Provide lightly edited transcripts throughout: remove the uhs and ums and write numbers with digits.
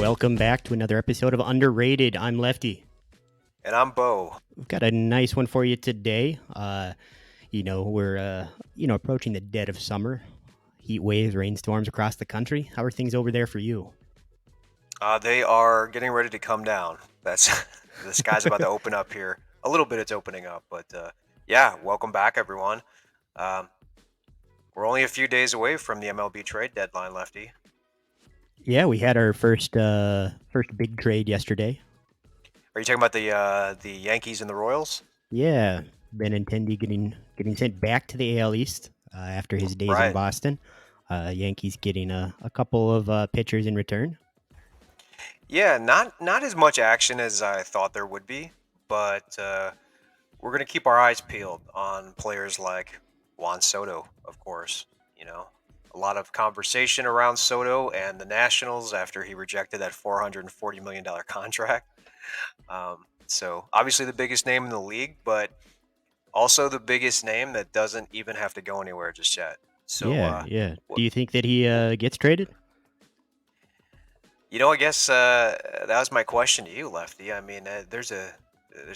Welcome back to another episode of Underrated. I'm Lefty. And I'm Bo. We've got a nice one for you today. We're approaching the dead of summer. Heat waves, rainstorms across the country. How are things over there for you? They are getting ready to come down. That's the sky's about to open up here. A little bit it's opening up, but yeah, welcome back, everyone. Um, we're only a few days away from the MLB trade deadline, Lefty. Yeah, we had our first big trade yesterday. Are you talking about the Yankees and the Royals? Yeah, Benintendi getting sent back to the AL East after his days in Right. Boston. Yankees getting a couple of pitchers in return. Yeah, not as much action as I thought there would be, but we're gonna keep our eyes peeled on players like Juan Soto, of course. You know, a lot of conversation around Soto and the Nationals after he rejected that $440 million contract. So obviously the biggest name in the league, but also the biggest name that doesn't even have to go anywhere just yet. So, Yeah. wh- Do you think that he wh- gets traded? I guess that was my question to you, Lefty. I mean, there's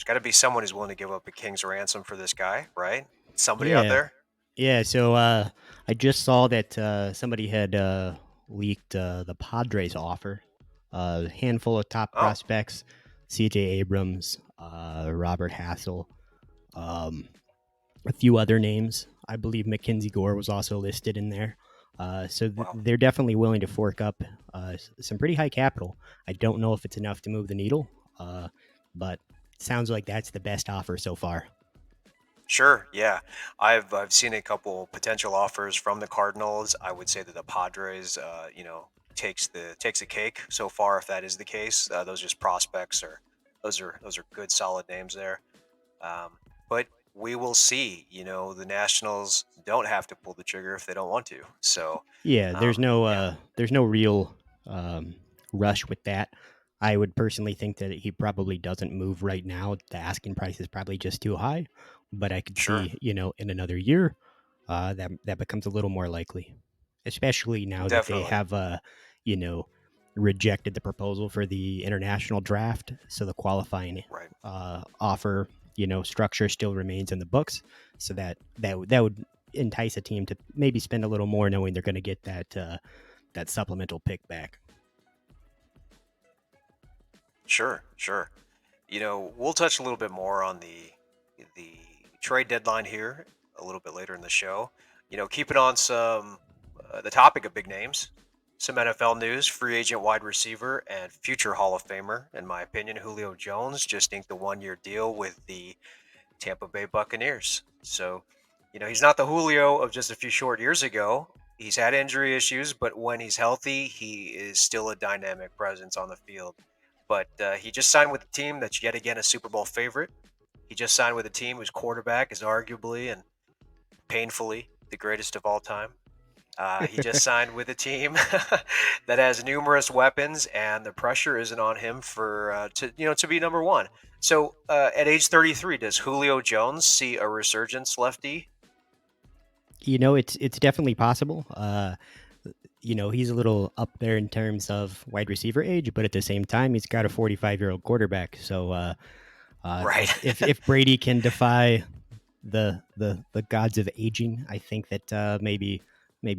got to be someone who's willing to give up a king's ransom for this guy, right? Somebody out Yeah, there. yeah. So I just saw that somebody had leaked the Padres offer. A handful of top Oh, prospects: C.J. Abrams, Robert Hassel, um, a few other names. I believe Mackenzie Gore was also listed in there. wow. They're definitely willing to fork up some pretty high capital. I don't know if it's enough to move the needle, but it sounds like that's the best offer so far. Sure, yeah. I've seen a couple potential offers from the Cardinals. I would say that the Padres, takes the cake so far. If that is the case, those just prospects or those are good solid names there. But we will see. The Nationals don't have to pull the trigger if they don't want to. So, Yeah, yeah, there's no real um, rush with that. I would personally think that he probably doesn't move right now. The asking price is probably just too high, but I could sure, see, in another year, that becomes a little more likely, especially now that they definitely, have, you know, rejected the proposal for the international draft, so the qualifying right. offer, structure still remains in the books, so that would entice a team to maybe spend a little more, knowing they're going to get that supplemental pick back. Sure, sure. We'll touch a little bit more on the trade deadline here a little bit later in the show. Keeping on some the topic of big names, some NFL news: free agent wide receiver and future Hall of Famer, in my opinion, Julio Jones just inked a 1-year deal with the Tampa Bay Buccaneers. So, he's not the Julio of just a few short years ago. He's had injury issues, but when he's healthy, he is still a dynamic presence on the field. But he just signed with a team that's yet again a Super Bowl favorite. He just signed with a team whose quarterback is arguably and painfully the greatest of all time. He just signed with a team that has numerous weapons, and the pressure isn't on him for to be number one. So at age 33, does Julio Jones see a resurgence, Lefty? It's definitely possible. He's a little up there in terms of wide receiver age, but at the same time, he's got a 45-year-old quarterback. So Right. if Brady can defy the gods of aging, I think that maybe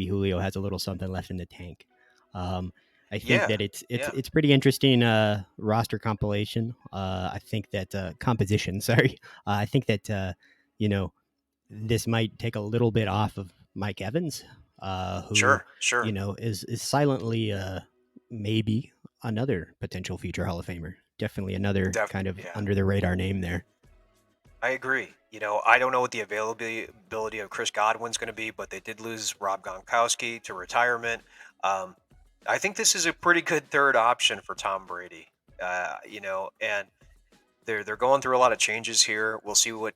Julio has a little something left in the tank. Um, I think Yeah. that it's Yeah. it's pretty interesting roster compilation. I think that composition. Sorry, I think that you know this might take a little bit off of Mike Evans, who Sure. Sure. is silently maybe another potential future Hall of Famer. Definitely another kind of Yeah. under the radar name there. I agree. I don't know what the availability of Chris Godwin's going to be, but they did lose Rob Gronkowski to retirement. Um, I think this is a pretty good third option for Tom Brady. And they're going through a lot of changes here. We'll see what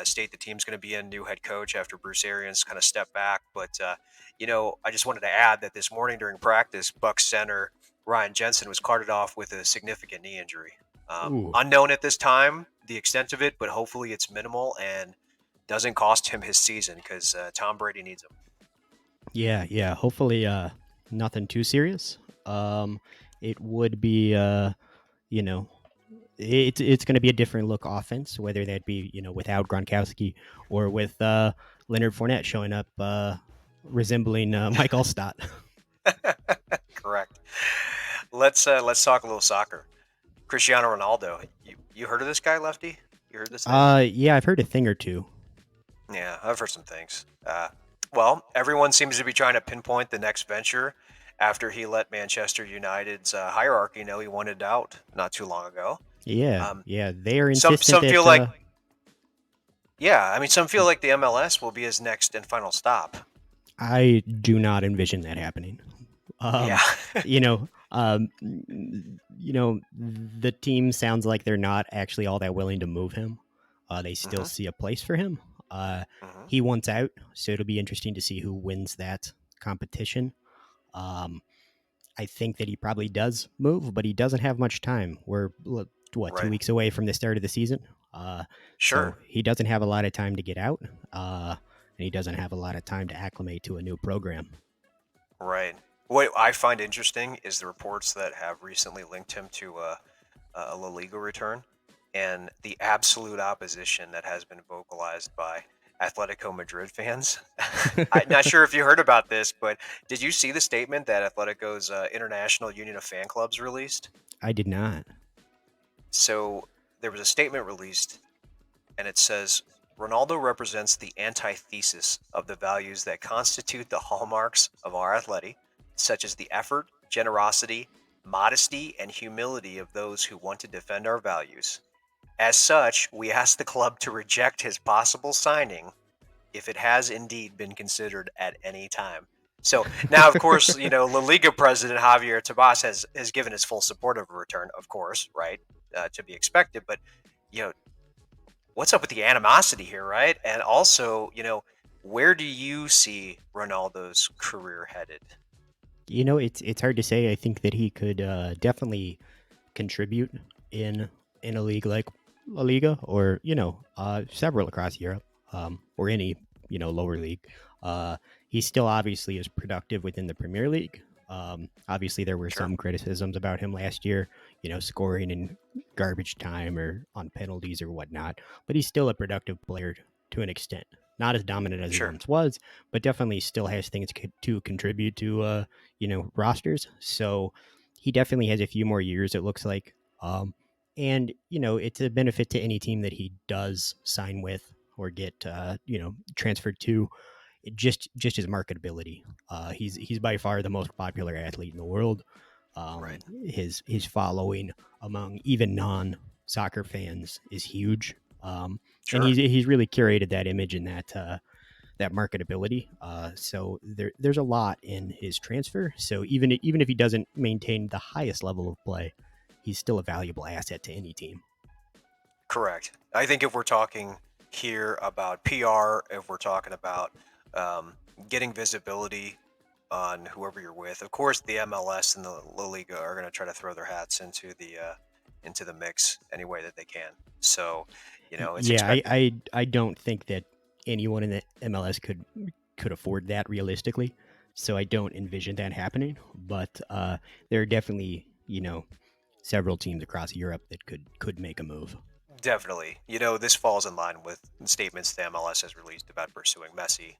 state the team's going to be in. New head coach after Bruce Arians kind of stepped back, but I just wanted to add that this morning during practice, Bucks center Ryan Jensen was carted off with a significant knee injury. Ooh, Unknown at this time the extent of it, but hopefully it's minimal and doesn't cost him his season because Tom Brady needs him. yeah. Hopefully, nothing too serious. Um, it would be, you know, it's going to be a different look offense, whether that be without Gronkowski or with Leonard Fournette showing up resembling Mike Allstott. Correct. Let's talk a little soccer. Cristiano Ronaldo. You heard of this guy, Lefty? You heard this name? Yeah, I've heard a thing or two. Yeah, I've heard some things. Well, everyone seems to be trying to pinpoint the next venture after he let Manchester United's hierarchy know he wanted out not too long ago. Yeah, Um, yeah, they are some insistent some feel that. like yeah, I mean some feel like the MLS will be his next and final stop. I do not envision that happening. Yeah, Um, you know, the team sounds like they're not actually all that willing to move him. They still hmm see a place for him. Uh, hmm he wants out, so it'll be interesting to see who wins that competition. Um, I think that he probably does move, but he doesn't have much time. We're what, two right, weeks away from the start of the season, so sure, he doesn't have a lot of time to get out, and he doesn't have a lot of time to acclimate to a new program. right. What I find interesting is the reports that have recently linked him to a La Liga return, and the absolute opposition that has been vocalized by Atletico Madrid fans. I'm not sure if you heard about this, but did you see the statement that Atletico's International Union of Fan Clubs released? I did not. So there was a statement released, and it says Ronaldo represents the antithesis of the values that constitute the hallmarks of our athletic, such as the effort, generosity, modesty, and humility of those who want to defend our values. As such, we ask the club to reject his possible signing if it has indeed been considered at any time. So now, of course, La Liga president Javier Tebas has given his full support of a return, of course, right, to be expected. But you know, what's up with the animosity here, right? And also, where do you see Ronaldo's career headed? It's hard to say. I think that he could definitely contribute in in a league like La Liga, or several across Europe, or any lower league. He still obviously is productive within the Premier League. Obviously, there were Sure, some criticisms about him last year, scoring in garbage time or on penalties or whatnot. But he's still a productive player to an extent. Not as dominant as he sure, once was, but definitely still has things to contribute to rosters. So he definitely has a few more years, it looks like. And it's a benefit to any team that he does sign with or get transferred to. Just his marketability. He's by far the most popular athlete in the world. right, His following among even non soccer fans is huge. And sure, he's really curated that image and that marketability. So there's a lot in his transfer. So even if he doesn't maintain the highest level of play, he's still a valuable asset to any team. correct. I think if we're talking here about PR, if we're talking about um, getting visibility on whoever you're with, of course, the MLS and the La Liga are going to try to throw their hats into the mix any way that they can. So, it's Yeah, expected. I don't think that anyone in the MLS could afford that realistically. So I don't envision that happening. But there are definitely several teams across Europe that could make a move. Definitely. This falls in line with statements the MLS has released about pursuing Messi,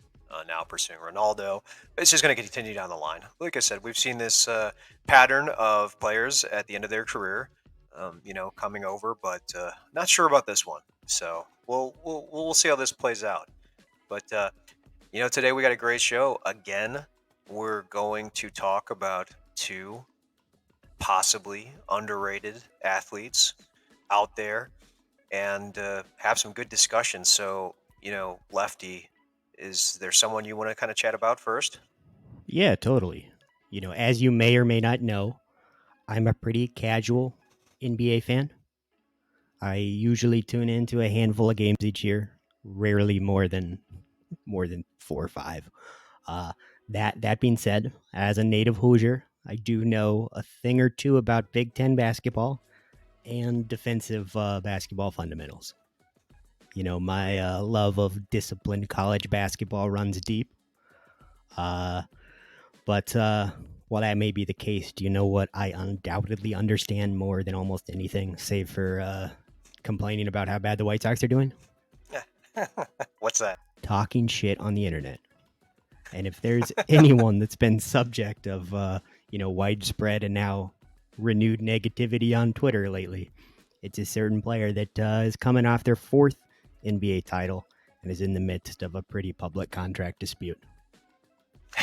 now pursuing Ronaldo. It's just going to continue down the line. Like I said, we've seen this pattern of players at the end of their career, coming over, but not sure about this one. So we'll see how this plays out. But today we got a great show. Again, we're going to talk about two possibly underrated athletes out there and have some good discussion. So, Lefty, is there someone you want to kind of chat about first? Yeah, totally. As you may or may not know, I'm a pretty casual NBA fan. I usually tune into a handful of games each year, rarely more than 4 or 5. Uh, that being said, as a native Hoosier, I do know a thing or two about Big Ten basketball and defensive basketball fundamentals. My love of disciplined college basketball runs deep. Uh, but while that may be the case, do you know what I undoubtedly understand more than almost anything, save for complaining about how bad the White Sox are doing? What's that? Talking shit on the internet. And if there's anyone that's been subject of widespread and now renewed negativity on Twitter lately, it's a certain player that is coming off their fourth NBA title and is in the midst of a pretty public contract dispute.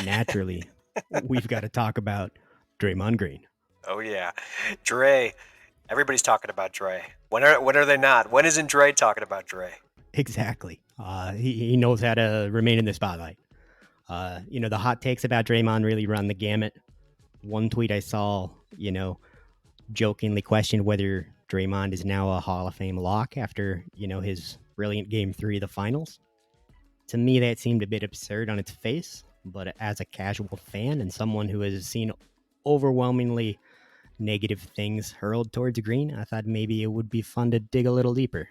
Naturally, we've got to talk about Draymond Green. Oh yeah, Dre. Everybody's talking about Dre. When are they not? When isn't Dre talking about Dre? Exactly. He knows how to remain in the spotlight. The hot takes about Draymond really run the gamut. One tweet I saw, jokingly questioned whether Draymond is now a Hall of Fame lock after, his brilliant Game 3 of the finals. To me, that seemed a bit absurd on its face, but as a casual fan and someone who has seen overwhelmingly negative things hurled towards Green, I thought maybe it would be fun to dig a little deeper.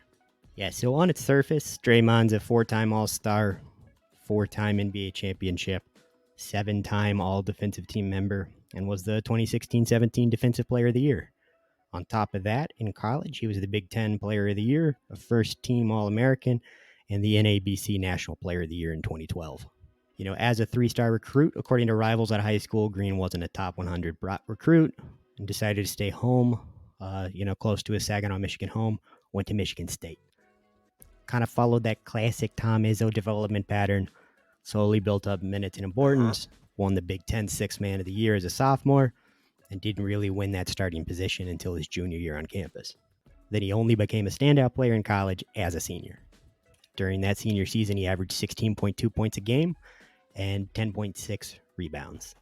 Yeah, so on its surface, Draymond's a four-time All-Star, four-time NBA championship, seven-time All-Defensive Team member, and was the 2016-17 Defensive Player of the Year. On top of that, in college, he was the Big Ten Player of the Year, a first-team All-American, and the NABC National Player of the Year in 2012. As a three-star recruit, according to Rivals at high school, Green wasn't a top 100 recruit and decided to stay home, close to his Saginaw, Michigan home, went to Michigan State. Kind of followed that classic Tom Izzo development pattern, slowly built up minutes and importance, won the Big Ten Sixth Man of the Year as a sophomore, and didn't really win that starting position until his junior year on campus. Then he only became a standout player in college as a senior. During that senior season, he averaged 16.2 points a game and 10.6 rebounds.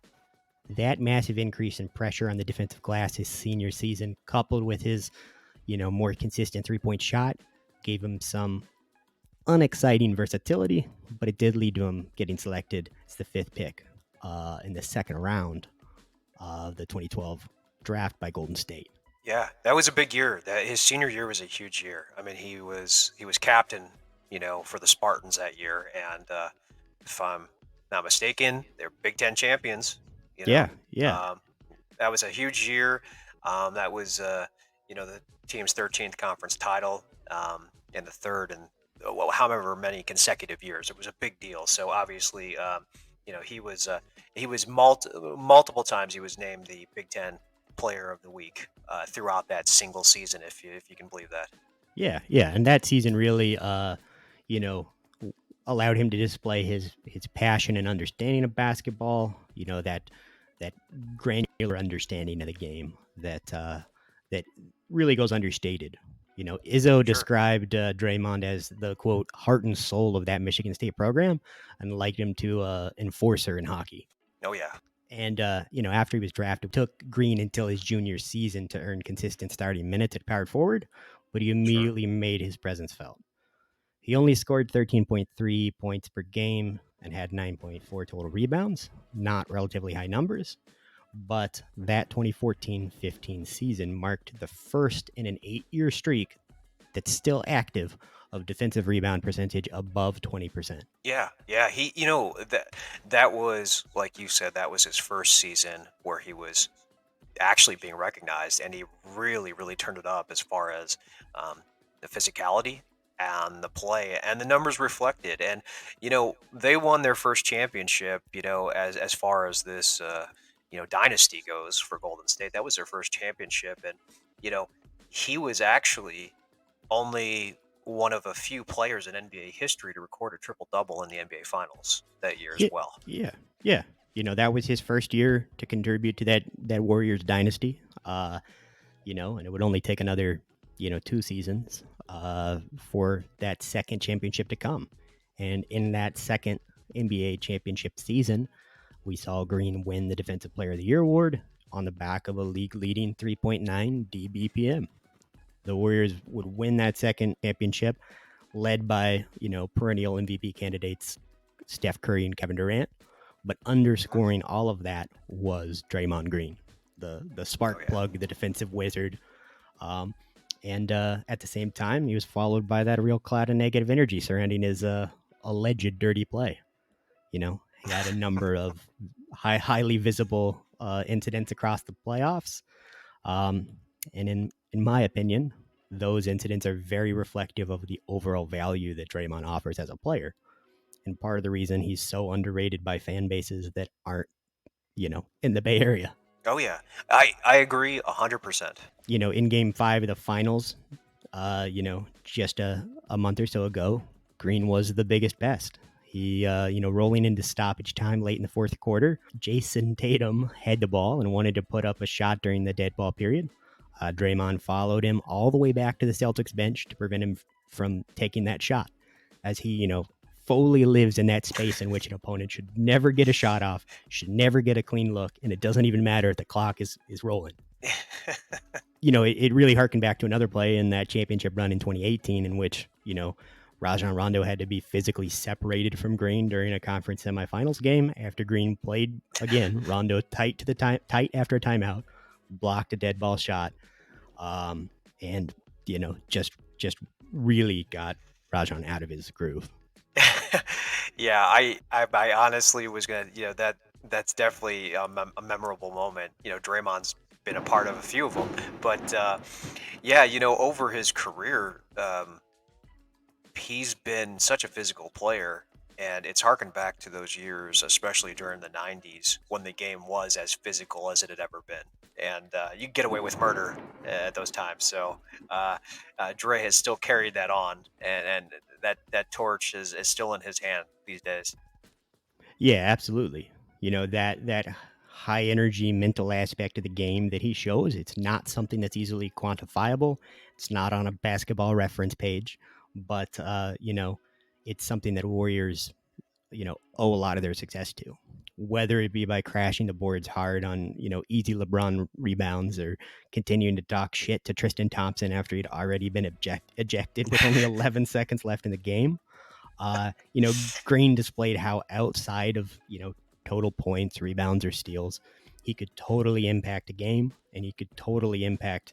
That massive increase in pressure on the defensive glass his senior season, coupled with his, more consistent three-point shot, gave him some unexciting versatility, but it did lead to him getting selected as the fifth pick in the second round of the 2012 draft by Golden State. Yeah, that was a big year. His senior year was a huge year. I mean, he was captain, for the Spartans that year, and if I'm not mistaken, they're Big Ten champions. Yeah. That was a huge year. That was the team's 13th conference title, and the third and however many consecutive years. It was a big deal. So obviously, he was multiple times he was named the Big Ten Player of the Week throughout that single season, if you can believe that. Yeah, and that season really, allowed him to display his passion and understanding of basketball. That granular understanding of the game that really goes understated. Izzo described Draymond as the, quote, heart and soul of that Michigan State program and likened him to an enforcer in hockey. Oh, yeah. And, after he was drafted, it took Green until his junior season to earn consistent starting minutes at power forward, but he immediately made his presence felt. He only scored 13.3 points per game and had 9.4 total rebounds, not relatively high numbers. But that 2014-15 season marked the first in an 8-year streak that's still active of defensive rebound percentage above 20%. Yeah. He, that was, like you said, that was his first season where he was actually being recognized, and he really, really turned it up as far as the physicality and the play, and the numbers reflected. And they won their first championship. As far as this dynasty goes for Golden State, that was their first championship, and he was actually only one of a few players in NBA history to record a triple-double in the NBA Finals that year as well. Yeah. That was his first year to contribute to that Warriors dynasty. And it would only take another, 2 seasons for that second championship to come. And in that second NBA championship season, we saw Green win the Defensive Player of the Year award on the back of a league-leading 3.9 DBPM. The Warriors would win that second championship, led by, perennial MVP candidates Steph Curry and Kevin Durant. But underscoring all of that was Draymond Green, the spark plug, the defensive wizard. And at the same time, he was followed by that real cloud of negative energy surrounding his alleged dirty play. He had a number of highly visible incidents across the playoffs. Um, and in my opinion, those incidents are very reflective of the overall value that Draymond offers as a player. And part of the reason he's so underrated by fan bases that aren't, in the Bay Area. Oh yeah, I agree 100%. In game 5 of the finals, just a month or so ago, Green was the biggest best. He, rolling into stoppage time late in the fourth quarter, Jason Tatum had the ball and wanted to put up a shot during the dead ball period. Draymond followed him all the way back to the Celtics bench to prevent him from taking that shot, as he, fully lives in that space in which an opponent should never get a shot off, should never get a clean look, and it doesn't even matter if the clock is rolling. It really harkened back to another play in that championship run in 2018 in which, Rajon Rondo had to be physically separated from Green during a conference semifinals game after Green played again. Rondo tight after a timeout, blocked a dead ball shot, and just really got Rajon out of his groove. Yeah, I honestly was gonna, that's definitely a memorable moment. Draymond's been a part of a few of them, but yeah, over his career, he's been such a physical player, and it's harkened back to those years, especially during the '90s when the game was as physical as it had ever been, and you could get away with murder at those times. So Dre has still carried that on, and that torch is still in his hand these days. Yeah, absolutely. That high energy mental aspect of the game that he shows, it's not something that's easily quantifiable. It's not on a basketball reference page, but it's something that Warriors, owe a lot of their success to. Whether it be by crashing the boards hard on, easy LeBron rebounds or continuing to talk shit to Tristan Thompson after he'd already been ejected with only 11 seconds left in the game. Green displayed how outside of, total points, rebounds, or steals, he could totally impact a game and he could totally impact,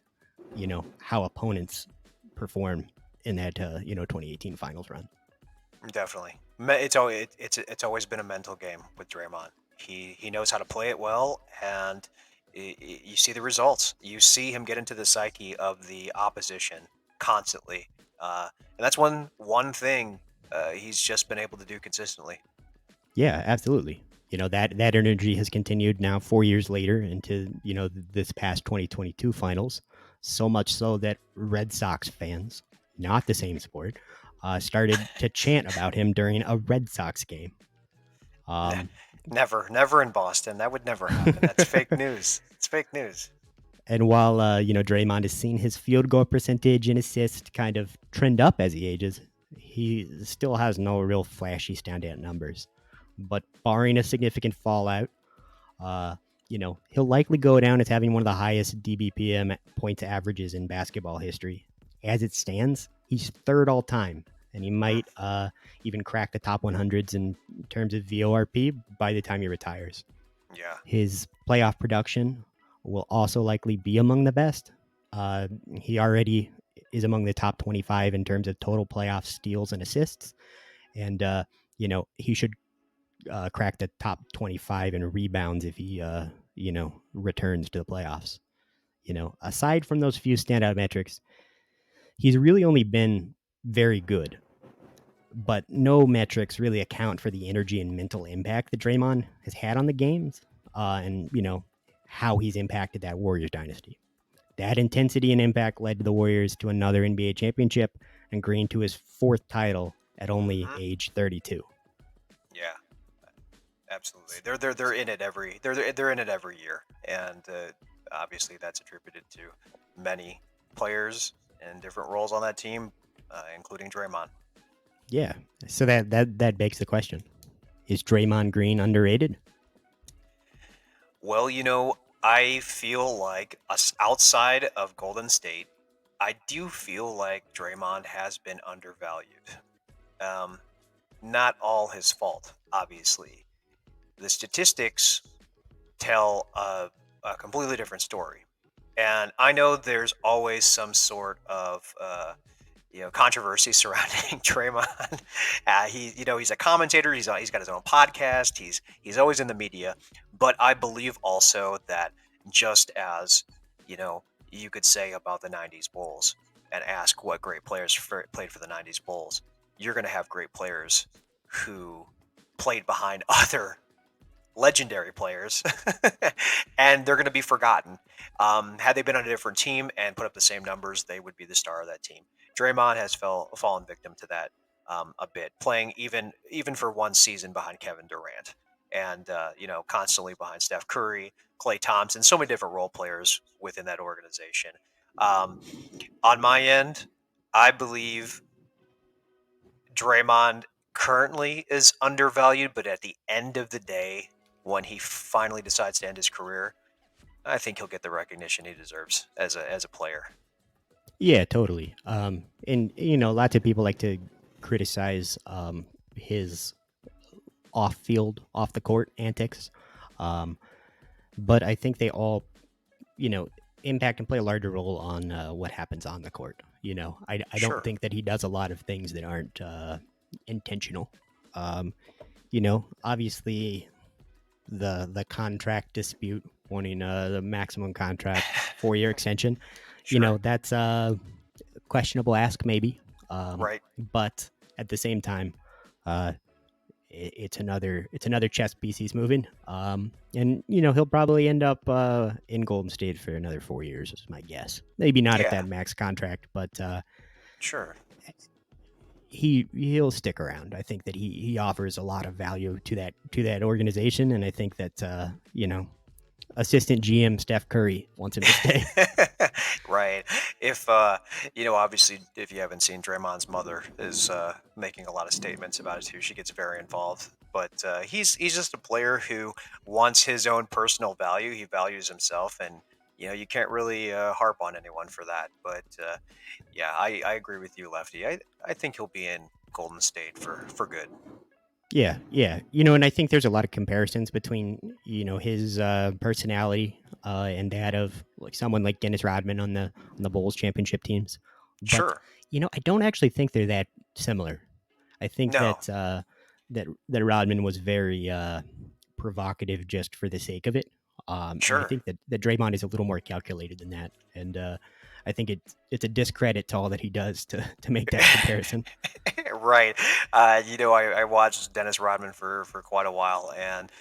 how opponents perform in that, 2018 finals run. Definitely, it's always been a mental game with Draymond. He knows how to play it well, and you see the results. You see him get into the psyche of the opposition constantly, and that's one thing he's just been able to do consistently. Yeah, absolutely. That energy has continued now 4 years later into, this past 2022 finals. So much so that Red Sox fans, not the same sport, started to chant about him during a Red Sox game. Never in Boston. That would never happen. That's fake news. It's fake news. And while Draymond has seen his field goal percentage and assist kind of trend up as he ages, he still has no real flashy standout numbers. But barring a significant fallout, he'll likely go down as having one of the highest DBPM points averages in basketball history. As it stands, he's third all time, and he might even crack the top 100s in terms of VORP by the time he retires. Yeah. His playoff production will also likely be among the best. He already is among the top 25 in terms of total playoff steals and assists. And, he should crack the top 25 in rebounds if he, returns to the playoffs. Aside from those few standout metrics, he's really only been very good. But no metrics really account for the energy and mental impact that Draymond has had on the games, and how he's impacted that Warriors dynasty. That intensity and impact led the Warriors to another NBA championship and Green to his fourth title at only age 32. Yeah, absolutely. They're in it they're in it every year, and obviously that's attributed to many players in different roles on that team, including Draymond. Yeah, so that begs the question: is Draymond Green underrated? Well, I feel like us outside of Golden State, I do feel like Draymond has been undervalued. Um, Not all his fault, obviously. The statistics tell a completely different story. And I know there's always some sort of, controversy surrounding Draymond. He's a commentator. He's got his own podcast. He's always in the media. But I believe also that just as you could say about the '90s Bulls and ask what great players played for the '90s Bulls, you're going to have great players who played behind other legendary players, and they're going to be forgotten. Had they been on a different team and put up the same numbers, they would be the star of that team. Draymond has fallen victim to that a bit, playing even for one season behind Kevin Durant, and constantly behind Steph Curry, Klay Thompson, so many different role players within that organization. Um, on my end, I believe Draymond currently is undervalued, but at the end of the day, when he finally decides to end his career, I think he'll get the recognition he deserves as a player. Yeah, totally. And lots of people like to criticize his off field, off the court antics. Um, but I think they all, you know, impact and play a larger role on what happens on the court. I don't Sure. think that he does a lot of things that aren't intentional. Um, obviously the contract dispute, wanting the maximum contract, 4-year extension. Sure. That's a questionable ask, maybe. Right. But at the same time, uh, it's another chess piece he's moving. And he'll probably end up in Golden State for another 4 years, is my guess. Maybe not at Yeah. that max contract, but Sure. he'll stick around. I think that he offers a lot of value to that organization, and I think that assistant GM Steph Curry wants him to stay. Right. If obviously, if you haven't seen, Draymond's mother is making a lot of statements about it too. She gets very involved, but he's just a player who wants his own personal value. He values himself, and you can't really harp on anyone for that. But yeah, I agree with you, Lefty. I think he'll be in Golden State for good. Yeah, yeah. And I think there's a lot of comparisons between his personality and that of like someone like Dennis Rodman on the Bulls championship teams. But Sure. I don't actually think they're that similar. I think No. that Rodman was very provocative just for the sake of it. And I Sure. think that Draymond is a little more calculated than that. And I think it's a discredit to all that he does to make that comparison. Right. I watched Dennis Rodman for quite a while, and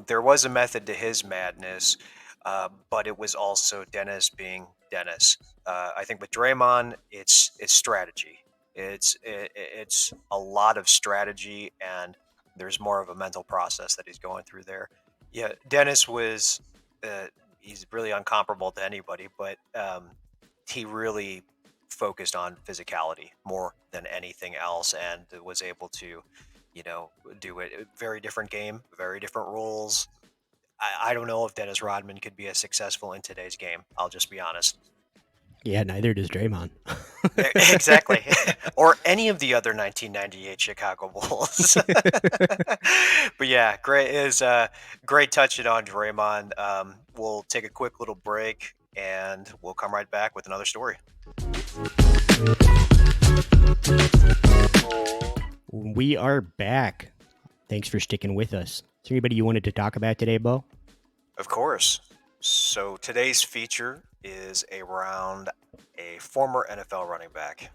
there was a method to his madness, but it was also Dennis being Dennis. I think with Draymond, it's strategy. It's a lot of strategy, and there's more of a mental process that he's going through there. Yeah, Dennis was he's really incomparable to anybody, but he really focused on physicality more than anything else, and was able to, you know, do it. Very different game, very different rules. I don't know if Dennis Rodman could be as successful in today's game. I'll just be honest. Yeah, neither does Draymond. Exactly. Or any of the other 1998 Chicago Bulls. But yeah, great touching on Draymond. We'll take a quick little break, and we'll come right back with another story. We are back. Thanks for sticking with us. Is there anybody you wanted to talk about today, Bo? Of course. So today's feature is around a former NFL running back.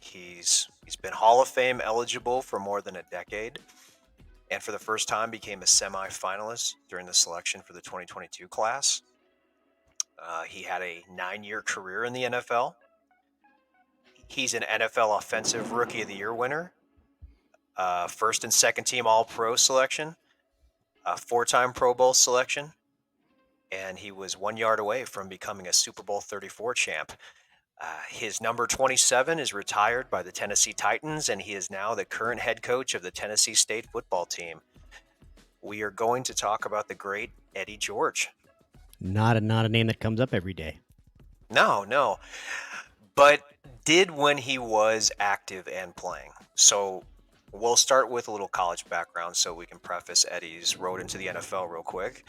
He's been Hall of Fame eligible for more than a decade, and for the first time became a semifinalist during the selection for the 2022 class. He had a 9-year career in the NFL. He's an NFL Offensive Rookie of the Year winner, first and second team All Pro selection, a 4-time Pro Bowl selection, and he was 1 yard away from becoming a Super Bowl 34 champ. His number 27 is retired by the Tennessee Titans, and he is now the current head coach of the Tennessee State football team. We are going to talk about the great Eddie George. Not a name that comes up every day. No, no, but did when he was active and playing. So we'll start with a little college background so we can preface Eddie's road into the NFL real quick.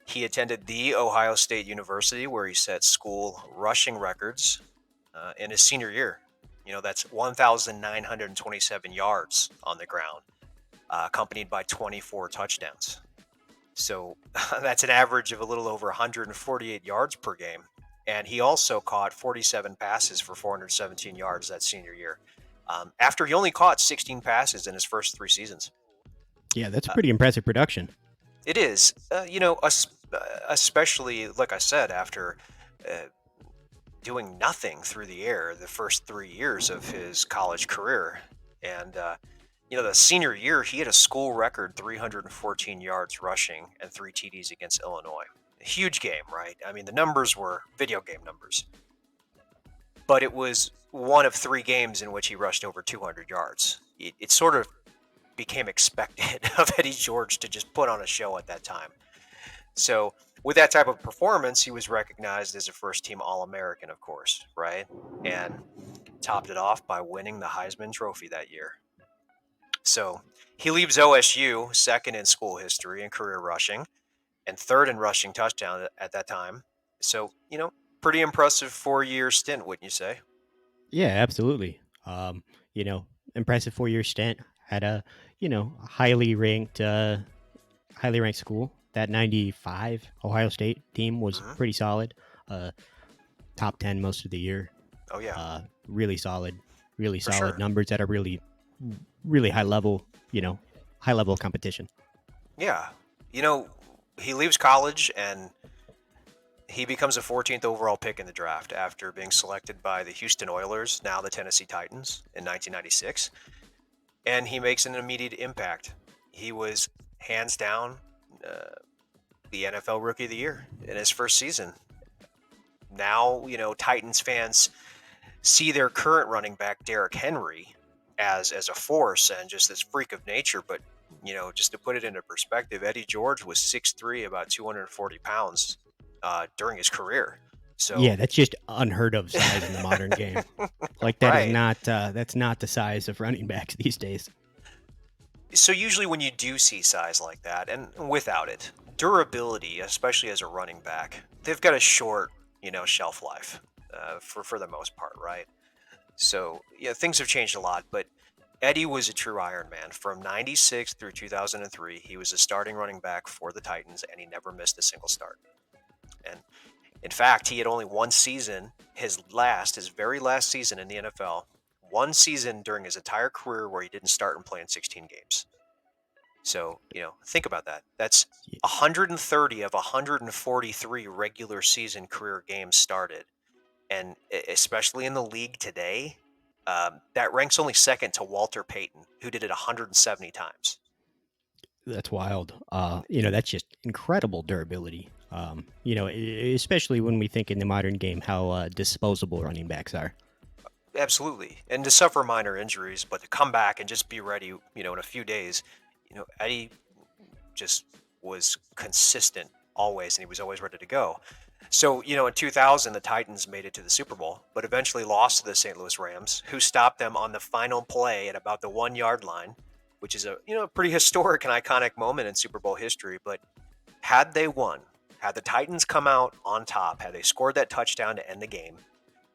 He attended The Ohio State University, where he set school rushing records in his senior year. That's 1,927 yards on the ground, accompanied by 24 touchdowns. So that's an average of a little over 148 yards per game. And he also caught 47 passes for 417 yards that senior year, after he only caught 16 passes in his first 3 seasons. Yeah, that's Uh, pretty impressive production. it is, especially, like I said, after uh, doing nothing through the air the first 3 years of his college career. And, the senior year, he had a school record 314 yards rushing and 3 TDs against Illinois. A huge game, right? I mean, the numbers were video game numbers. But it was one of 3 games in which he rushed over 200 yards. It sort of became expected of Eddie George to just put on a show at that time. So, with that type of performance, he was recognized as a first team All American, of course, right? And topped it off by winning the Heisman Trophy that year. So, he leaves OSU second in school history in career rushing and third in rushing touchdown at that time. So, pretty impressive 4 year stint, wouldn't you say? Yeah, absolutely. You know, impressive 4 year stint at a highly ranked school. That '95 Ohio State team was Hmm. pretty solid. Uh, Top 10 most of the year. Oh, yeah, Really solid, really for solid sure. numbers at a really high level. High level competition. Yeah. You know, he leaves college and he becomes a 14th overall pick in the draft after being selected by the Houston Oilers, now the Tennessee Titans, in 1996. And he makes an immediate impact. He was hands down uh, the NFL Rookie of the Year in his first season. Now, Titans fans see their current running back, Derrick Henry, as a force and just this freak of nature. But, just to put it into perspective, Eddie George was 6'3", about 240 pounds during his career. Yeah, So, that's just unheard of size in the modern game. Like right. that's not the size of running backs these days. So usually when you do see size like that, and without it, durability, especially as a running back, they've got a short, shelf life for the most part, right? So yeah, things have changed a lot, but Eddie was a true Iron Man. From '96 through 2003, he was a starting running back for the Titans, and he never missed a single start. And in fact, he had only one season, his very last season in the NFL, one season during his entire career where he didn't start and play in 16 games. So, think about that. That's 130 of 143 regular season career games started. And especially in the league today, that ranks only second to Walter Payton, who did it 170 times. That's wild. That's just incredible durability. Especially when we think in the modern game how disposable running backs are. Absolutely. And to suffer minor injuries, but to come back and just be ready, in a few days, Eddie just was consistent always, and he was always ready to go. So, in 2000, the Titans made it to the Super Bowl, but eventually lost to the St. Louis Rams, who stopped them on the final play at about the 1 yard line, which is a pretty historic and iconic moment in Super Bowl history. But had they won, had the Titans come out on top, had they scored that touchdown to end the game,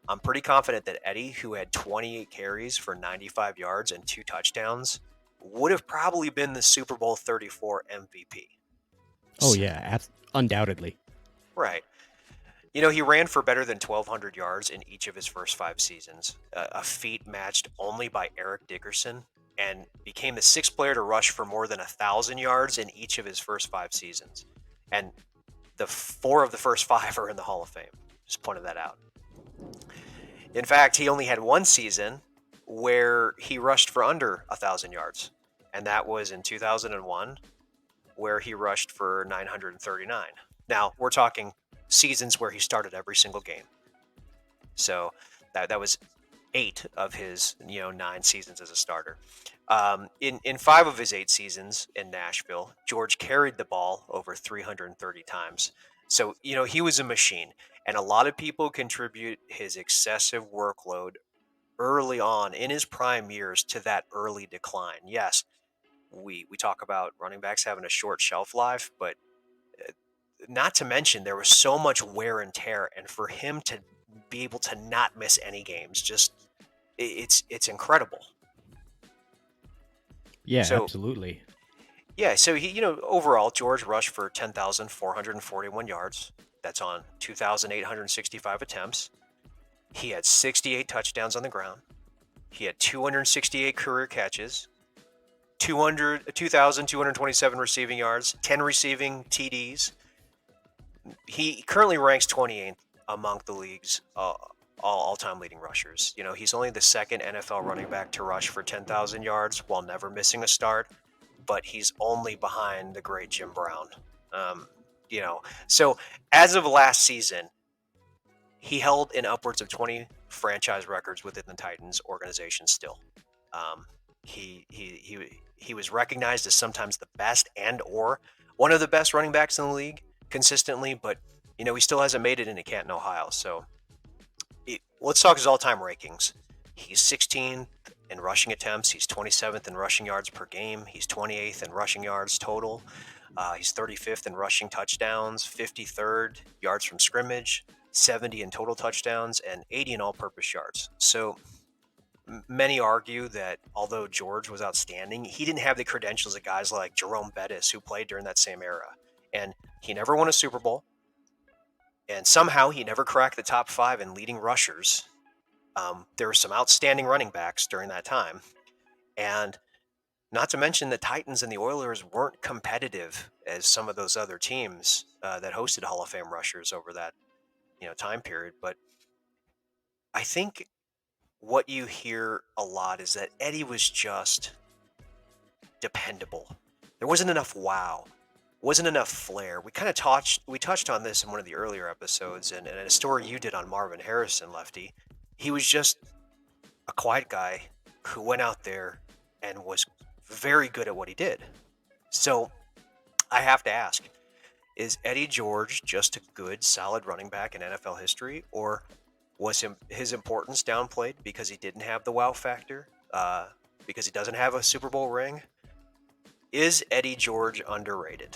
I'm pretty confident that Eddie, who had 28 carries for 95 yards and 2 touchdowns, would have probably been the Super Bowl 34 MVP. Oh yeah, undoubtedly. Right. He ran for better than 1,200 yards in each of his first 5 seasons, a feat matched only by Eric Dickerson, and became the sixth player to rush for more than 1,000 yards in each of his first 5 seasons. And the 4 of the first 5 are in the Hall of Fame. Just pointed that out. In fact, he only had one season where he rushed for under 1,000 yards, and that was in 2001, where he rushed for 939. Now, we're talking seasons where he started every single game. So that was 8 of his 9 seasons as a starter. In 5 of his 8 seasons in Nashville, George carried the ball over 330 times. So he was a machine, and a lot of people contribute his excessive workload early on in his prime years to that early decline. Yes, we talk about running backs having a short shelf life, but not to mention there was so much wear and tear, and for him to be able to not miss any games, just It's incredible. Yeah, So absolutely. yeah, so overall George rushed for 10,441 yards. That's on 2,865 attempts. He had 68 touchdowns on the ground. He had 268 career catches, 2,227 receiving yards, 10 receiving TDs. He currently ranks 28th among the league's all-time leading rushers. He's only the second NFL running back to rush for 10,000 yards while never missing a start, but he's only behind the great Jim Brown. Um, so as of last season, he held in upwards of 20 franchise records within the Titans organization still. Um, he was recognized as sometimes the best and or one of the best running backs in the league consistently, but he still hasn't made it into Canton, Ohio. So let's talk his all-time rankings. He's 16th in rushing attempts. He's 27th in rushing yards per game. He's 28th in rushing yards total. He's 35th in rushing touchdowns, 53rd yards from scrimmage, 70 in total touchdowns, and 80 in all-purpose yards. So many argue that although George was outstanding, he didn't have the credentials of guys like Jerome Bettis, who played during that same era. And he never won a Super Bowl. And somehow he never cracked the top 5 in leading rushers. There were some outstanding running backs during that time. And not to mention the Titans and the Oilers weren't competitive as some of those other teams that hosted Hall of Fame rushers over that time period. But I think what you hear a lot is that Eddie was just dependable. There wasn't enough wow, wasn't enough flair. We touched on this in one of the earlier episodes, and a story you did on Marvin Harrison, Lefty. He was just a quiet guy who went out there and was very good at what he did. So I have to ask, is Eddie George just a good, solid running back in NFL history, or was his importance downplayed because he didn't have the wow factor, because he doesn't have a Super Bowl ring? Is Eddie George underrated?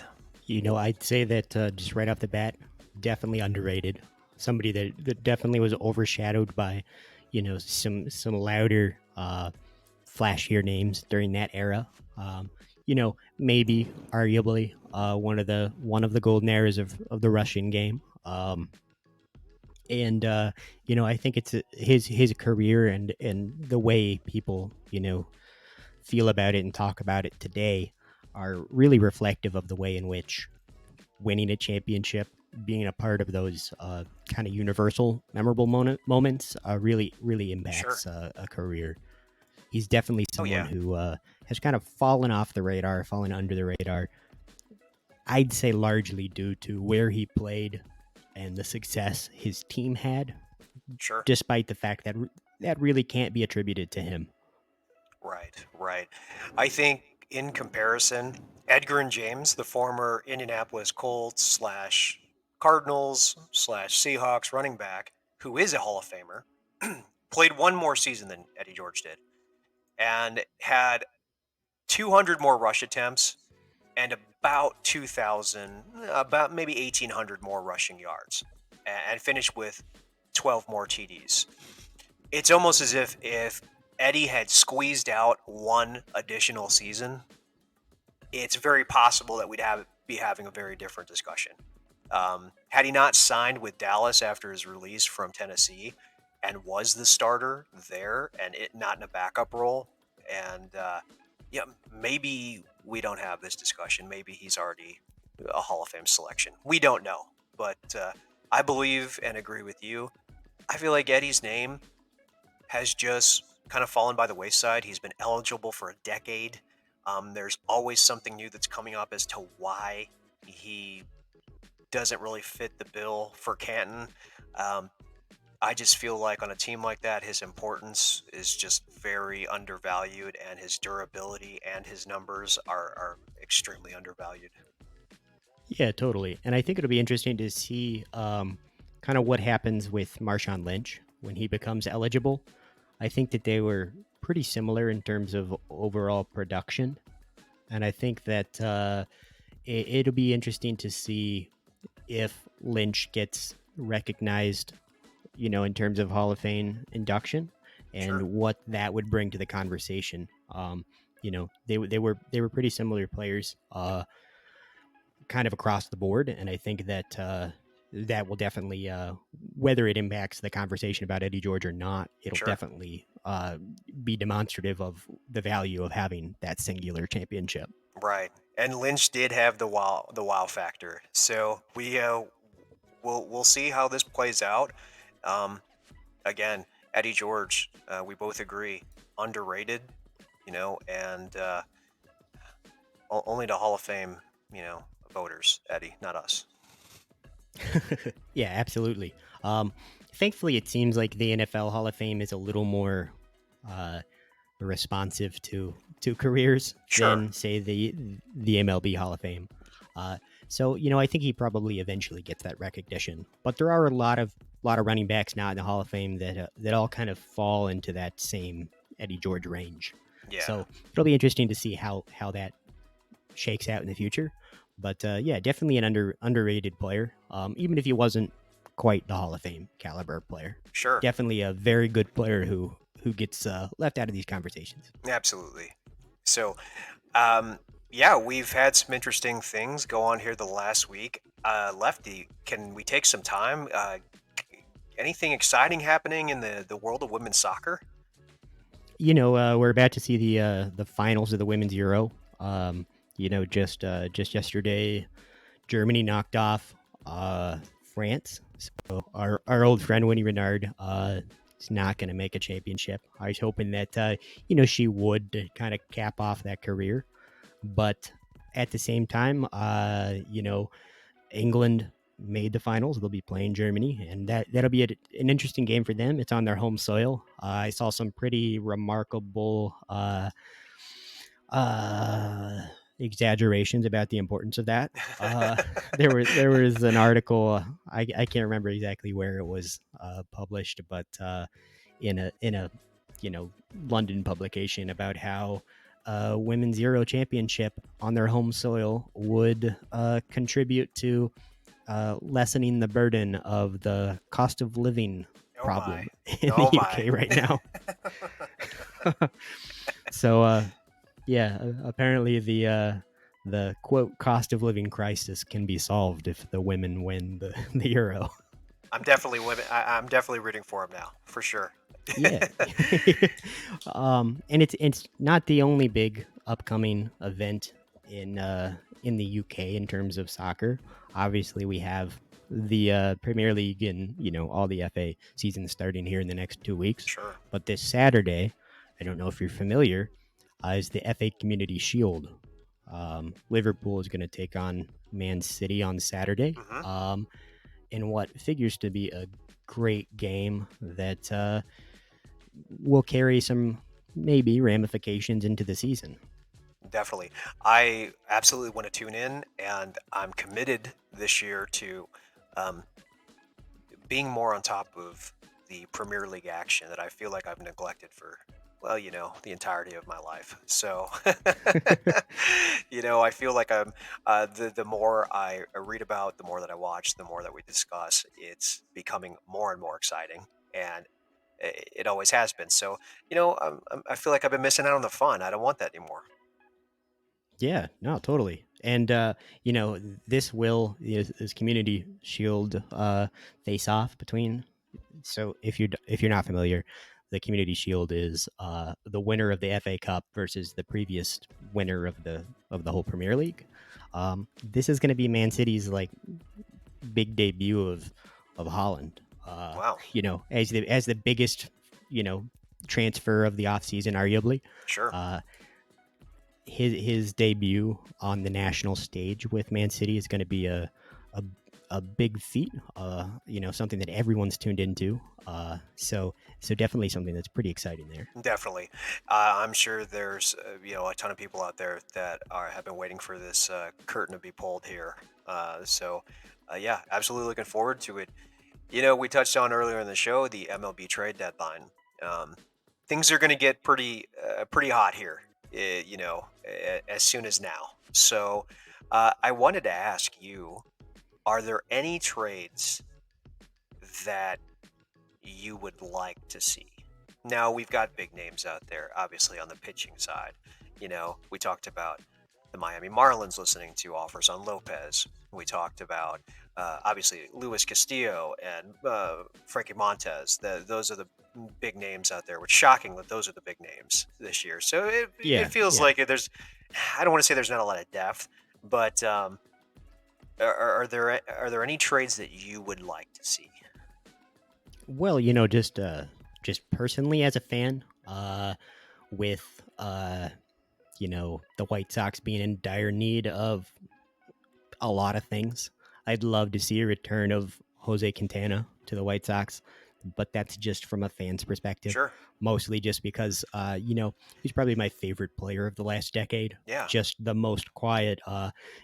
I'd say that just right off the bat, definitely underrated. Somebody that definitely was overshadowed by, some louder, flashier names during that era. Maybe arguably one of the golden eras of the Russian game. And I think it's his career and the way people feel about it and talk about it today are really reflective of the way in which winning a championship, being a part of those kind of universal, memorable moments, really Sure. impacts a career. He's definitely Oh someone yeah. who has kind of fallen off the radar, fallen under the radar. I'd say largely due to where he played and the success his team had, Sure. despite the fact that that really can't be attributed to him. Right. Right. I think in comparison, Edgar and James, the former Indianapolis Colts slash Cardinals slash Seahawks running back, who is a Hall of Famer, played one more season than Eddie George did, and had 200 more rush attempts and about 2,000, about maybe 1,800 more rushing yards, and finished with 12 more TDs. It's almost as if Eddie had squeezed out one additional season, it's very possible that be having a very different discussion. Had he not signed with Dallas after his release from Tennessee and was the starter there and it not in a backup role, and yeah, maybe we don't have this discussion. Maybe he's already a Hall of Fame selection. We don't know, but I believe and agree with you. I feel like Eddie's name has just kind of fallen by the wayside. He's been eligible for a decade. There's always something new that's coming up as to why he doesn't really fit the bill for Canton. Um, I just feel like on a team like that, his importance is just very undervalued, and his durability and his numbers are extremely undervalued. Yeah, totally. And I think it'll be interesting to see kind of what happens with Marshawn Lynch when he becomes eligible. I think that they were pretty similar in terms of overall production. And I think that it'll be interesting to see if Lynch gets recognized, in terms of Hall of Fame induction. and Sure. what that would bring to the conversation. They were pretty similar players, kind of across the board, and I think that that will definitely, whether it impacts the conversation about Eddie George or not, it'll Sure. definitely be demonstrative of the value of having that singular championship. Right. And Lynch did have the wow factor. So we'll see how this plays out. Um, Again, Eddie George, we both agree, underrated. And only the Hall of Fame, voters, Eddie, not us. Yeah, absolutely. Thankfully, it seems like the NFL Hall of Fame is a little more uh, responsive to careers Sure. than, say, the MLB Hall of Fame. Uh, so I think he probably eventually gets that recognition. But there are a lot of running backs now in the Hall of Fame that all kind of fall into that same Eddie George range. Yeah. So it'll be interesting to see how that shakes out in the future. But yeah, definitely an underrated player. Even if he wasn't quite the Hall of Fame caliber player, Sure. definitely a very good player who gets left out of these conversations. Absolutely. So, um, yeah, we've had some interesting things go on here the last week. Lefty, can we take some time? Anything exciting happening in the world of women's soccer? We're about to see the finals of the women's Euro. Just yesterday, Germany knocked off France. So our old friend Winnie Renard is not going to make a championship. I was hoping that she would kind of cap off that career, but at the same time, England made the finals. They'll be playing Germany, and that'll be an interesting game for them. It's on their home soil. I saw some pretty remarkable uh, exaggerations about the importance of that. There was an article. I can't remember exactly where it was published, but in a London publication about how women's Euro championship on their home soil would contribute to lessening the burden of the cost of living Oh my. problem in the Oh my. UK right now. So yeah, apparently the quote cost of living crisis can be solved if the women win the Euro. I'm definitely rooting for him now, for sure. Yeah. And it's not the only big upcoming event in the UK in terms of soccer. Obviously, we have the Premier League and all the FA seasons starting here in the next 2 weeks. Sure. But this Saturday, I don't know if you're familiar, is the FA Community Shield. Liverpool is going to take on Man City on Saturday. Hmm. In what figures to be a great game that will carry some maybe ramifications into the season. Definitely. I absolutely want to tune in, and I'm committed this year to um, being more on top of the Premier League action that I feel like I've neglected for, well, the entirety of my life. So, I feel like the more I read about, the more that I watch, the more that we discuss, it's becoming more and more exciting. And it always has been. So, I feel like I've been missing out on the fun. I don't want that anymore. Yeah, no, totally. And this will this community shield face off between. So if you're not familiar, the community shield is the winner of the FA Cup versus the previous winner of the whole Premier League. This is going to be Man City's like big debut of Holland. Wow. As the biggest you know transfer of the offseason, arguably. Sure. Uh, his debut on the national stage with Man City is going to be a a big feat. Something that everyone's tuned into. So definitely something that's pretty exciting there. Definitely. I'm sure there's a ton of people out there that have been waiting for this curtain to be pulled here. Yeah, absolutely looking forward to it. We touched on earlier in the show the MLB trade deadline. Um, Things are going to get pretty hot here. As soon as now. So I wanted to ask you: are there any trades that you would like to see? Now we've got big names out there, obviously on the pitching side. We talked about the Miami Marlins listening to offers on Lopez. We talked about obviously Luis Castillo and Frankie Montez. Those are the big names out there. Which shocking that those are the big names this year. So it Yeah, feels yeah. like there's. I don't want to say there's not a lot of depth, but are there any trades that you would like to see? Well, just personally as a fan, with the White Sox being in dire need of a lot of things. I'd love to see a return of Jose Quintana to the White Sox, but that's just from a fan's perspective. Sure. Mostly just because, he's probably my favorite player of the last decade. Yeah. Just the most quiet,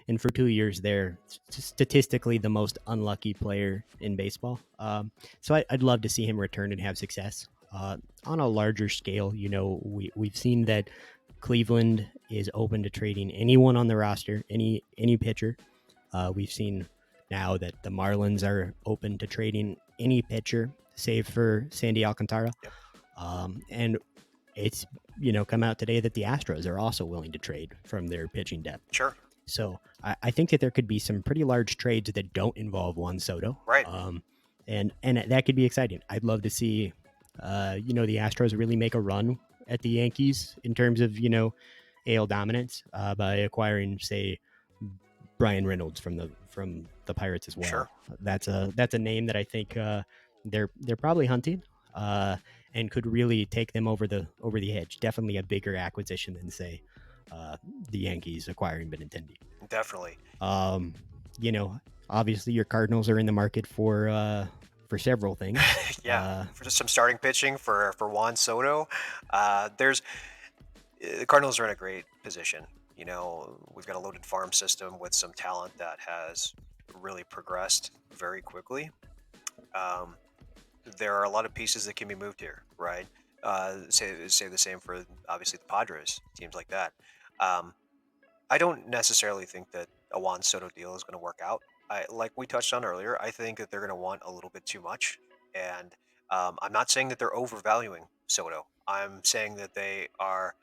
and for 2 years there, statistically the most unlucky player in baseball. So I'd love to see him return and have success. On a larger scale, we've seen that Cleveland is open to trading anyone on the roster, any pitcher. We've seen now that the Marlins are open to trading any pitcher, save for Sandy Alcantara. Yep. And it's come out today that the Astros are also willing to trade from their pitching depth. Sure. So I think that there could be some pretty large trades that don't involve Juan Soto. Right. And that could be exciting. I'd love to see, the Astros really make a run at the Yankees in terms of AL dominance by acquiring, say, Brian Reynolds from the Pirates as well. Sure. That's a name that I think they're probably hunting, and could really take them over the edge. Definitely a bigger acquisition than, say, the Yankees acquiring Benintendi. Definitely. Obviously your Cardinals are in the market for several things. Yeah, for just some starting pitching for Juan Soto. The Cardinals are in a great position. We've got a loaded farm system with some talent that has really progressed very quickly. There are a lot of pieces that can be moved here, right? Say the same for obviously the Padres, teams like that. I don't necessarily think that a Juan Soto deal is going to work out. Like we touched on earlier, I think that they're going to want a little bit too much, and I'm not saying that they're overvaluing Soto. I'm saying that they are.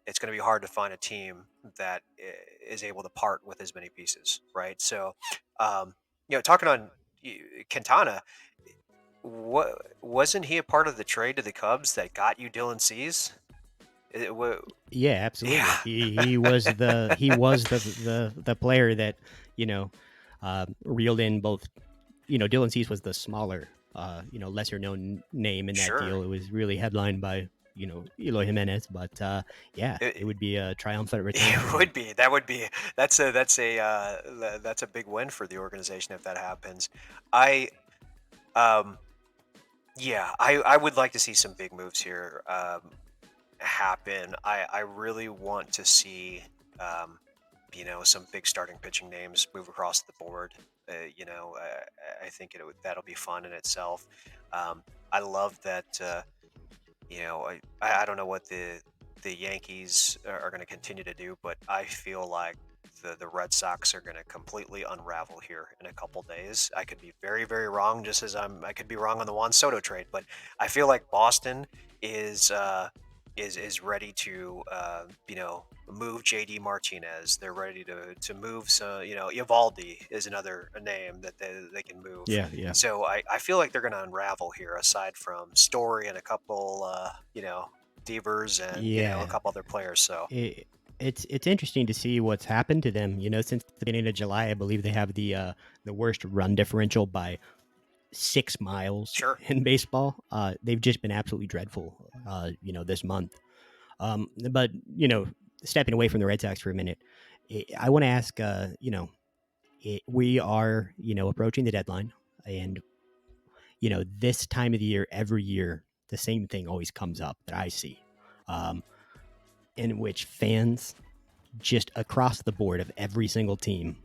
It's going to be hard to find a team that is able to part with as many pieces, right? So, talking on Quintana, what wasn't he a part of the trade to the Cubs that got you Dylan Cease? Yeah, absolutely. Yeah, He was the player that reeled in both. Dylan Cease was the smaller, lesser known name in that sure. deal. It was really headlined by Eloy Jimenez, but it would be a triumphant return. It would be. That would be. That's a big win for the organization if that happens. I yeah, I would like to see some big moves here happen. I really want to see some big starting pitching names move across the board. I think that'll be fun in itself. I love that. I don't know what the Yankees are going to continue to do, but I feel like the Red Sox are going to completely unravel here in a couple days. I could be very, very wrong, just as I could be wrong on the Juan Soto trade, but I feel like Boston is ready to move JD Martinez. They're ready to move. So Evaldi is another name that they can move. Yeah. So I feel like they're going to unravel here. Aside from Story and a couple Devers and a couple other players. So it's interesting to see what's happened to them. Since the beginning of July, I believe they have the worst run differential by 6 miles sure. in baseball. They've just been absolutely dreadful, this month. But stepping away from the Red Sox for a minute, I want to ask, we are, approaching the deadline, and this time of the year, every year, the same thing always comes up that I see, in which fans just across the board of every single team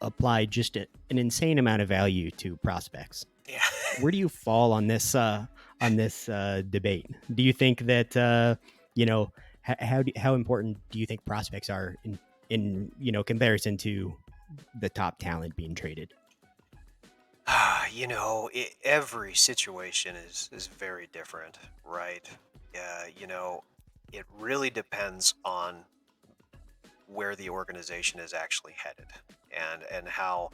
apply just an insane amount of value to prospects. Yeah. Where do you fall on this debate? Do you think that how important do you think prospects are in comparison to the top talent being traded? every situation is very different, right? You know, it really depends on where the organization is actually headed, and how,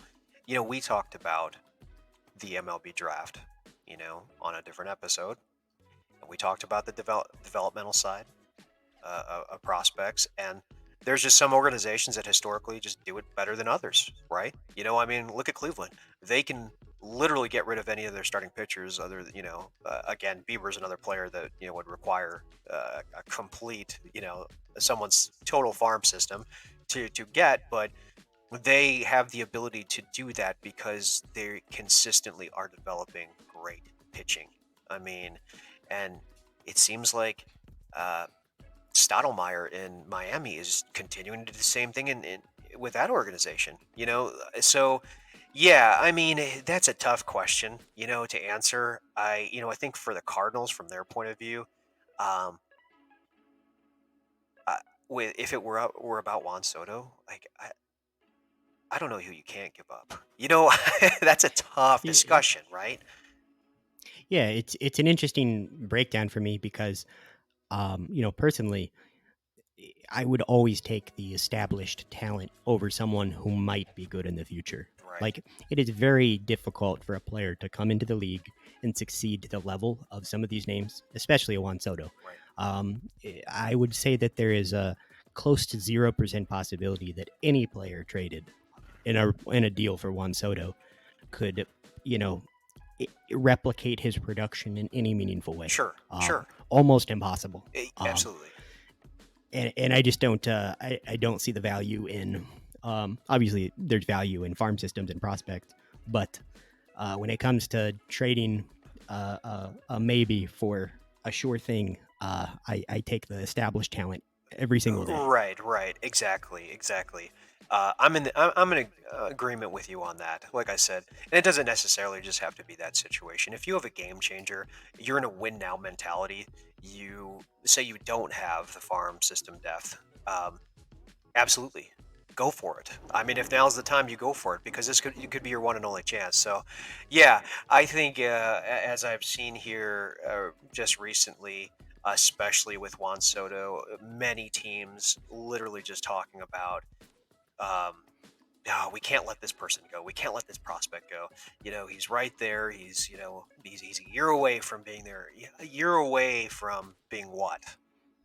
we talked about the MLB draft, on a different episode, and we talked about the developmental side of prospects. And there's just some organizations that historically just do it better than others, right? I mean, look at Cleveland. They can literally get rid of any of their starting pitchers. Again, Bieber's another player that would require a complete, someone's total farm system to get, but they have the ability to do that because they consistently are developing great pitching. I mean, and it seems like uh, Stottlemyre in Miami is continuing to do the same thing with that organization. So yeah, I mean, that's a tough question, to answer. I think for the Cardinals, from their point of view, um, uh, if it were about Juan Soto, like I don't know who you can't give up. That's a tough Y- discussion, right? Yeah, it's an interesting breakdown for me because, personally, I would always take the established talent over someone who might be good in the future. Right, Like, it is very difficult for a player to come into the league and succeed to the level of some of these names, especially a Juan Soto. right. I would say that there is a close to 0% possibility that any player traded in a deal for Juan Soto could, you know, replicate his production in any meaningful way. Sure, sure. Almost impossible. Um, Absolutely. and I just don't I don't see the value in obviously there's value in farm systems and prospects, but when it comes to trading a maybe for a sure thing, I take the established talent every single day. Right, right, exactly, exactly. I'm in agreement with you on that. Like I said, and it doesn't necessarily just have to be that situation. If you have a game changer, you're in a win now mentality. You say you don't have the farm system depth. Um, Absolutely, go for it. I mean, if now's the time, you go for it because it could be your one and only chance. So, yeah, I think as I've seen here just recently, especially with Juan Soto, many teams literally just talking about, um, no, we can't let this person go. We can't let this prospect go. He's right there. He's a year away from being there. A year away from being what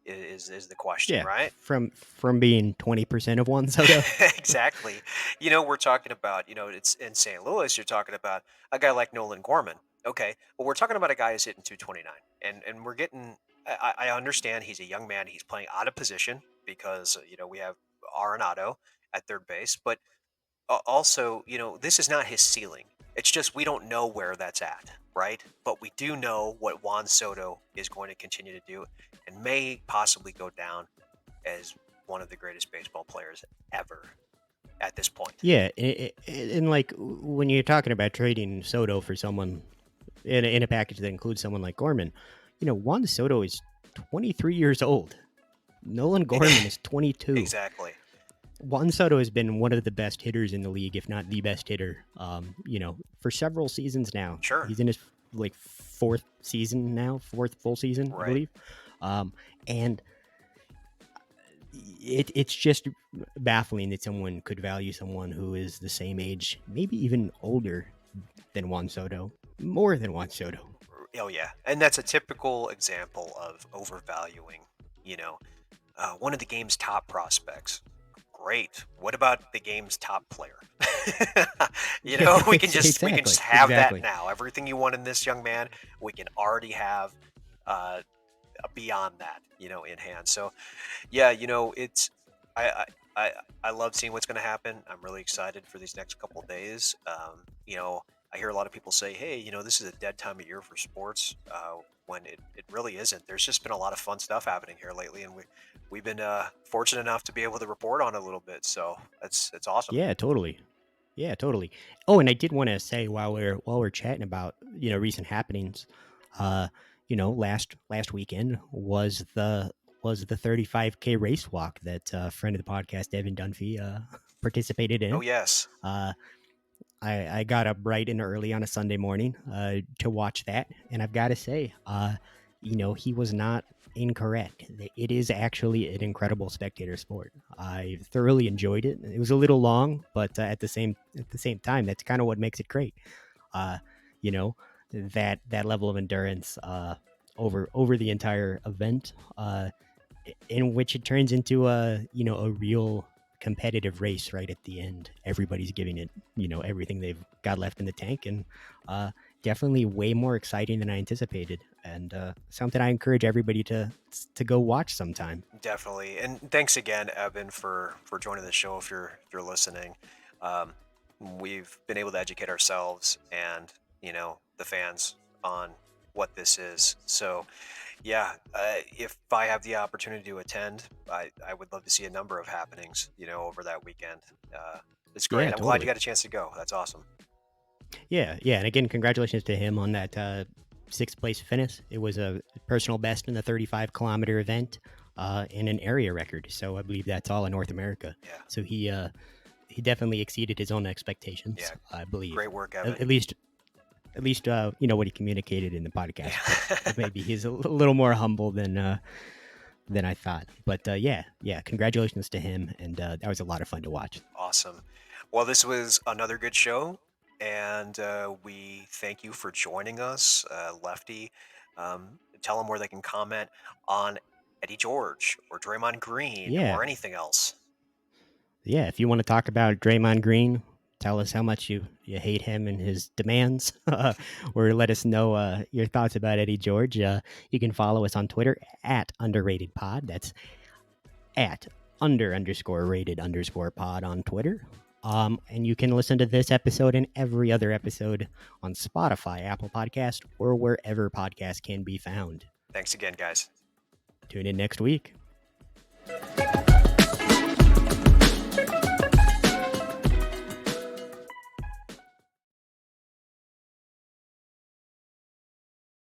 is the question, Yeah, right? from being 20% of Juan Soto. Exactly. We're talking about, it's in St. Louis, you're talking about a guy like Nolan Gorman. Okay. Well, we're talking about a guy who's hitting 229. And we're getting, I understand he's a young man. He's playing out of position because, we have Arenado at third base. But also, this is not his ceiling. It's just we don't know where that's at, right? But we do know what Juan Soto is going to continue to do and may possibly go down as one of the greatest baseball players ever at this point. Yeah, and like when you're talking about trading Soto for someone in a package that includes someone like Gorman, Juan Soto is 23 years old. Nolan Gorman is 22. Exactly. Juan Soto has been one of the best hitters in the league, if not the best hitter. For several seasons now. Sure. He's in his like fourth season now, fourth full season, I Right. believe. And it's just baffling that someone could value someone who is the same age, maybe even older than Juan Soto, more than Juan Soto. Oh yeah, and that's a typical example of overvaluing. You know, one of the game's top prospects. Great. What about the game's top player? Yeah, we can just exactly, have that exactly. now. Everything you want in this young man, we can already have uh, beyond that, in hand. So yeah, it's I I I, I love seeing what's going to happen. I'm really excited for these next couple of days. I hear a lot of people say, "Hey, this is a dead time of year for sports," when it really isn't. There's just been a lot of fun stuff happening here lately, and we've been fortunate enough to be able to report on it a little bit. So that's awesome. Yeah, totally. Yeah, totally. Oh, and I did want to say while we're chatting about recent happenings, uh, last weekend was the 35K race walk that a friend of the podcast Evan Dunphy participated Oh in. yes, Uh, I got up bright and early on a Sunday morning to watch that, and I've got to say, he was not incorrect. It is actually an incredible spectator sport. I thoroughly enjoyed it. It was a little long, but at the same time, that's kind of what makes it great. Uh, you know, that level of endurance over the entire event. In which it turns into a real competitive race right at the end. Everybody's giving it everything they've got left in the tank, and definitely way more exciting than I anticipated, and something I encourage everybody to go watch sometime. Definitely, and thanks again, Evan, for joining the show. If you're listening, um, we've been able to educate ourselves and the fans on what this is. So yeah, if I have the opportunity to attend, I would love to see a number of happenings, over that weekend. It's great. Yeah, I'm glad you totally. got a chance to go. That's awesome. Yeah, and again, congratulations to him on that sixth place finish. It was a personal best in the 35-kilometer event, and an area record. So I believe that's all in North America. Yeah, So he definitely exceeded his own expectations, yeah. I believe. Great work, At, Evan. at least what he communicated in the podcast. But Yeah. maybe he's a little more humble than I thought. But yeah, congratulations to him, and that was a lot of fun to watch. Awesome. Well, this was another good show, and we thank you for joining us, Lefty. Tell them where they can comment on Eddie George or Draymond Green Yeah, or anything else. yeah. If you want to talk about Draymond Green, tell us how much you hate him and his demands, or let us know your thoughts about Eddie George. You can follow us on Twitter at underratedpod. That's at underscore rated underscore pod on Twitter. And you can listen to this episode and every other episode on Spotify, Apple Podcast, or wherever podcasts can be found. Thanks again, guys. Tune in next week.